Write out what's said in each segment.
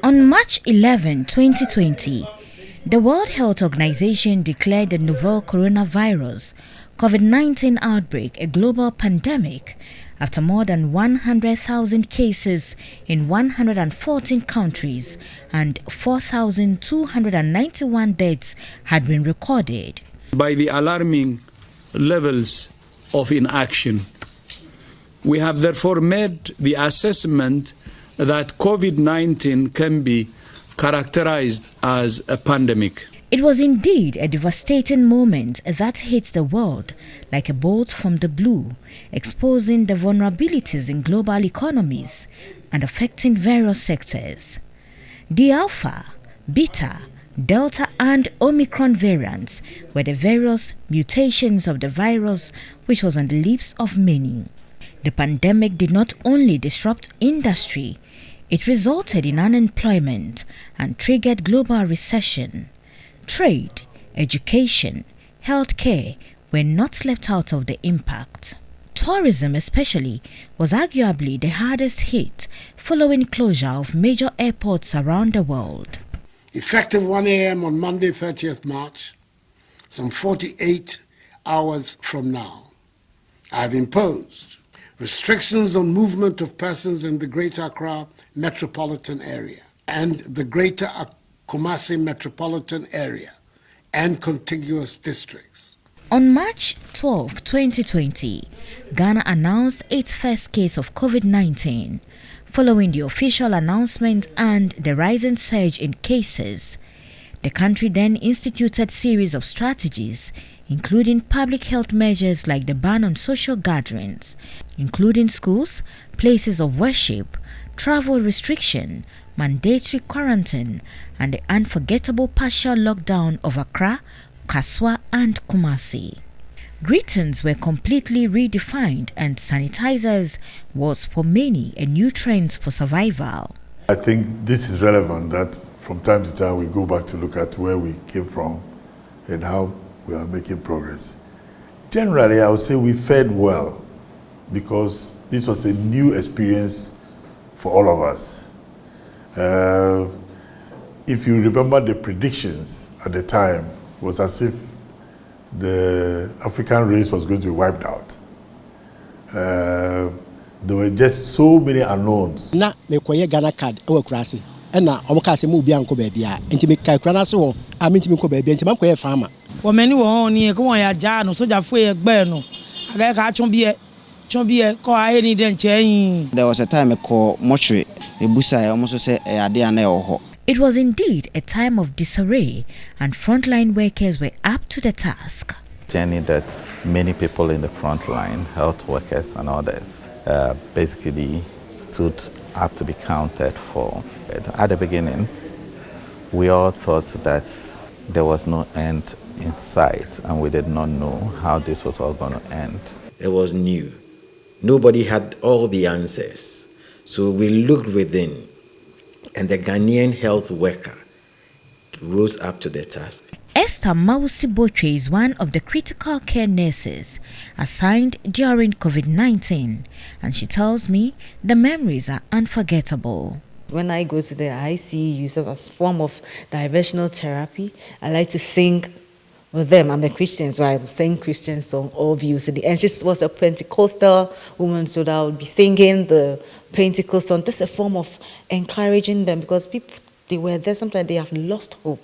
On March 11, 2020, the World Health Organization declared the novel coronavirus COVID-19 outbreak a global pandemic after more than 100,000 cases in 114 countries and 4,291 deaths had been recorded. By the alarming levels of inaction, we have therefore made the assessment that COVID-19 can be characterized as a pandemic. It was indeed a devastating moment that hit the world like a bolt from the blue, exposing the vulnerabilities in global economies and affecting various sectors. The Alpha, Beta, Delta and Omicron variants were the various mutations of the virus which was on the lips of many. The pandemic did not only disrupt industry, it resulted in unemployment and triggered global recession. Trade, education, healthcare were not left out of the impact. Tourism especially was arguably the hardest hit following closure of major airports around the world. Effective 1 a.m. on Monday 30th March, some 48 hours from now, I have imposed restrictions on movement of persons in the Greater Accra metropolitan area and the Greater Kumasi metropolitan area and contiguous districts. On March 12, 2020, Ghana announced its first case of COVID-19. Following the official announcement and the rising surge in cases, the country then instituted a series of strategies, including public health measures like the ban on social gatherings, including schools, places of worship, travel restriction, mandatory quarantine, and the unforgettable partial lockdown of Accra, Kaswa, and Kumasi. Greetings were completely redefined, and sanitizers was for many a new trend for survival. I think this is relevant that from time to time we go back to look at where we came from and how we are making progress. Generally, I would say we fared well because this was a new experience for all of us. If you remember the predictions at the time, it was as if the African race was going to be wiped out. There were just so many unknowns. Na me koye Ghana card e wa kurase na omoka se mu bia nko ba bia enti me kai kura na se wo a me ntimi nko ba bia enti man koye farmer wo mani wo ni ko won ya ja no soja fo ye gbe no aga ka chon bie ko a any den chen. There was a time ko mortuary e busa e almost say e ade ana e ho. It was indeed a time of disarray, and frontline workers were up to the task. Journey that many people in the front line, health workers and others, basically stood up to be counted for. At the beginning, we all thought that there was no end in sight, and we did not know how this was all going to end. It was new. Nobody had all the answers. So we looked within, and the Ghanaian health worker rose up to the task. Esther Mausi Boche is one of the critical care nurses assigned during COVID-19, and she tells me the memories are unforgettable. When I go to the ICU, so as a form of diversional therapy, I like to sing with them. I'm a Christian, so I sing Christian song, all views. And she was a Pentecostal woman, so I would be singing the Pentecostal song. That's a form of encouraging them because people, they were there, sometimes they have lost hope.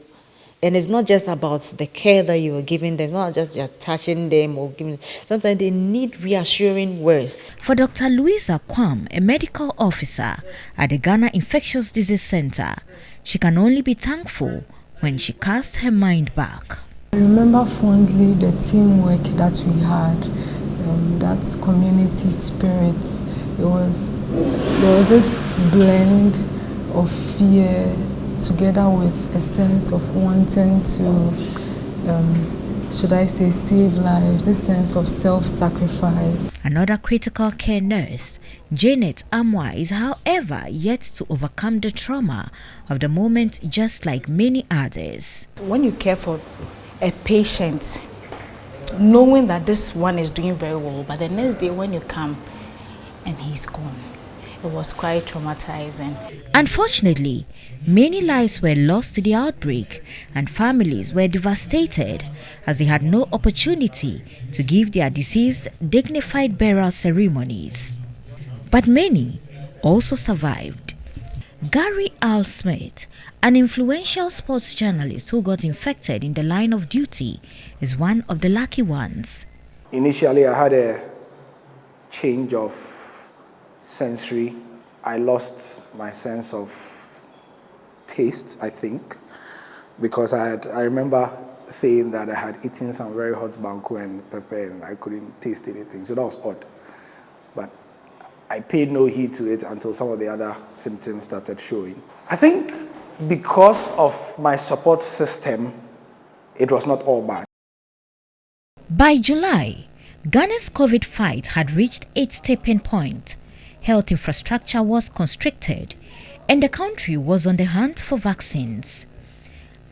And it's not just about the care that you are giving them, not just you're touching them or giving them. Sometimes they need reassuring words. For Dr. Louisa Kwam, a medical officer at the Ghana Infectious Disease Center, she can only be thankful when she casts her mind back. I remember fondly the teamwork that we had, that community spirit. There was this blend of fear together with a sense of wanting to, should I say, save lives, this sense of self-sacrifice. Another critical care nurse, Janet Amwa, is however yet to overcome the trauma of the moment just like many others. When you care for a patient, knowing that this one is doing very well, but the next day when you come and he's gone, it was quite traumatizing. Unfortunately, many lives were lost to the outbreak and families were devastated as they had no opportunity to give their deceased dignified burial ceremonies. But many also survived. Gary Al Smith, an influential sports journalist who got infected in the line of duty, is one of the lucky ones. Initially, I had a change of sensory. I lost my sense of taste, I think, because I remember saying that I had eaten some very hot banku and pepper and I couldn't taste anything. So that was odd. But I paid no heed to it until some of the other symptoms started showing. I think because of my support system, it was not all bad. By July, Ghana's COVID fight had reached its tipping point. Health infrastructure was constricted, and the country was on the hunt for vaccines.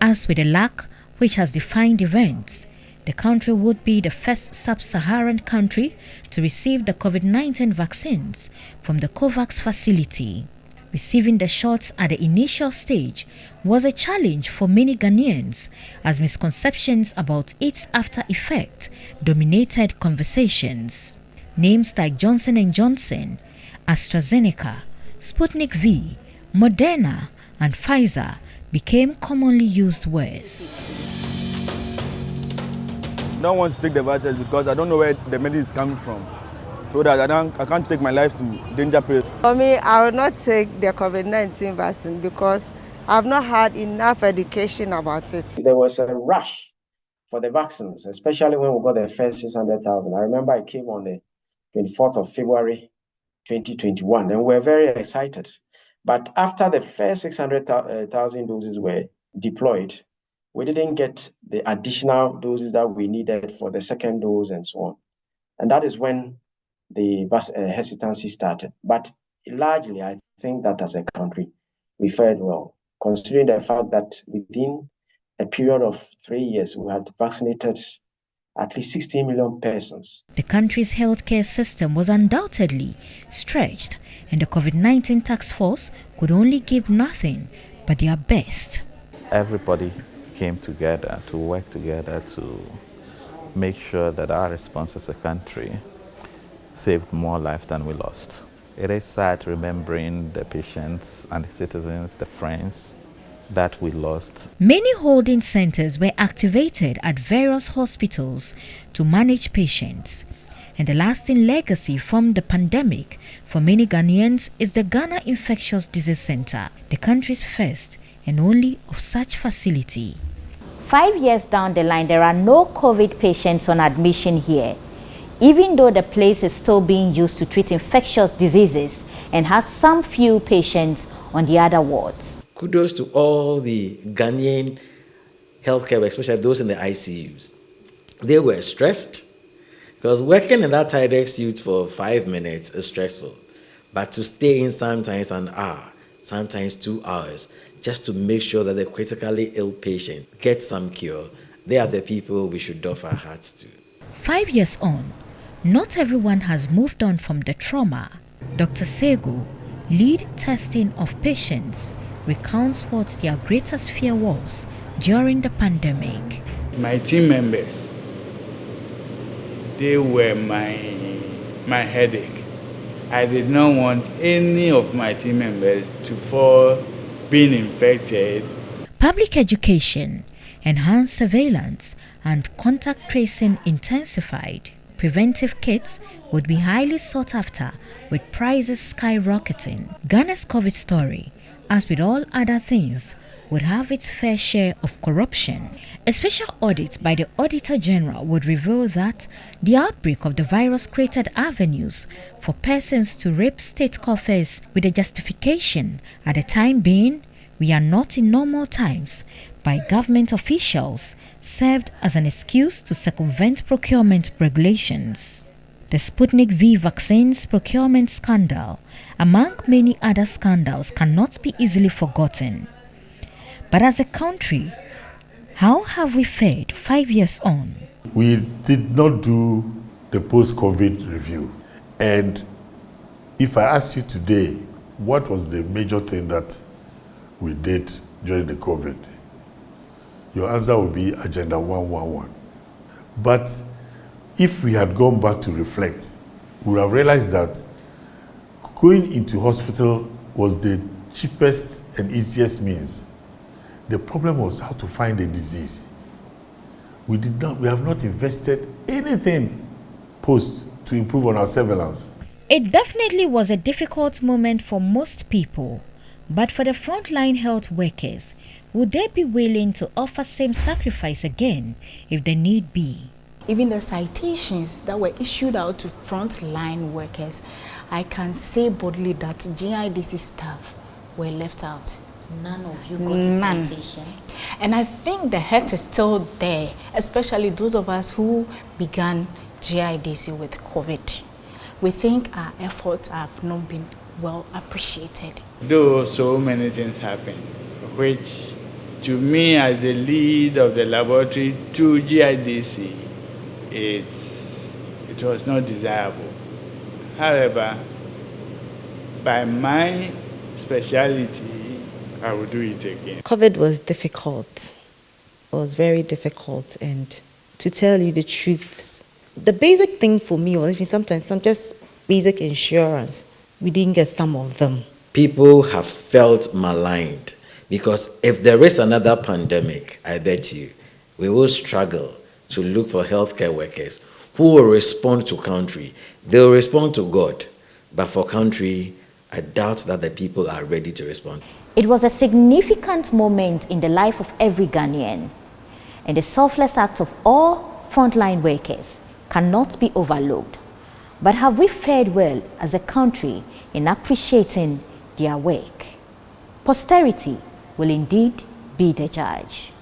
As with the lack which has defined events, the country would be the first sub-Saharan country to receive the COVID-19 vaccines from the COVAX facility. Receiving the shots at the initial stage was a challenge for many Ghanaians as misconceptions about its after effect dominated conversations. Names like Johnson & Johnson, AstraZeneca, Sputnik V, Moderna, and Pfizer became commonly used words. I don't want to take the vaccine because I don't know where the medicine is coming from, so that I can't take my life to danger place. For me, I will not take the COVID-19 vaccine because I've not had enough education about it. There was a rush for the vaccines, especially when we got the first 600,000. I remember I came on the 24th of February 2021, and we were very excited. But after the first 600,000 doses were deployed, we didn't get the additional doses that we needed for the second dose and so on. And that is when the hesitancy started. But largely, I think that as a country, we fared well, considering the fact that within a period of 3 years, we had vaccinated at least 16 million persons. The country's healthcare system was undoubtedly stretched, and the COVID-19 task force could only give nothing but their best. Everybody came together to work together to make sure that our response as a country saved more lives than we lost. It is sad remembering the patients and the citizens, the friends that we lost. Many holding centers were activated at various hospitals to manage patients. And the lasting legacy from the pandemic for many Ghanaians is the Ghana Infectious Disease Center, the country's first and only of such facility. 5 years down the line, there are no COVID patients on admission here, even though the place is still being used to treat infectious diseases and has some few patients on the other wards. Kudos to all the Ghanaian healthcare, especially those in the ICUs. They were stressed because working in that Tydex suit for 5 minutes is stressful. But to stay in sometimes an hour, sometimes 2 hours, just to make sure that the critically ill patient gets some cure, they are the people we should doff our hats to. 5 years on, not everyone has moved on from the trauma. Dr. Sego, lead testing of patients, recounts what their greatest fear was during the pandemic. My team members, they were my headache. I did not want any of my team members to fall being infected. Public education, enhanced surveillance, and contact tracing intensified. Preventive kits would be highly sought after, with prices skyrocketing. Ghana's COVID story, as with all other things, would have its fair share of corruption. A special audit by the Auditor General would reveal that the outbreak of the virus created avenues for persons to rape state coffers with a justification at the time being, we are not in normal times, by government officials, served as an excuse to circumvent procurement regulations. The Sputnik V vaccines procurement scandal, among many other scandals, cannot be easily forgotten. But as a country, how have we fared 5 years on? We did not do the post-COVID review. And If I ask you today, what was the major thing that we did during the COVID? Your answer would be Agenda 111. But if we had gone back to reflect, we would have realized that going into hospital was the cheapest and easiest means. The problem was how to find the disease. We have not invested anything post to improve on our surveillance. It definitely was a difficult moment for most people, but for the frontline health workers, would they be willing to offer same sacrifice again if the need be? Even the citations that were issued out to frontline workers, I can say boldly that GIDC staff were left out. None of you got a citation. And I think the hurt is still there, especially those of us who began GIDC with COVID. We think our efforts have not been well appreciated. Though so many things happened, which to me as the lead of the laboratory to GIDC, it was not desirable. However, by my speciality, I will do it again. COVID was difficult. It was very difficult, and to tell you the truth, the basic thing for me was even sometimes some just basic insurance. We didn't get some of them. People have felt maligned because if there is another pandemic, I bet you, we will struggle to look for healthcare workers who will respond to country. They will respond to God, but for country, I doubt that the people are ready to respond. It was a significant moment in the life of every Ghanaian, and the selfless act of all frontline workers cannot be overlooked. But have we fared well as a country in appreciating their work? Posterity will indeed be the judge.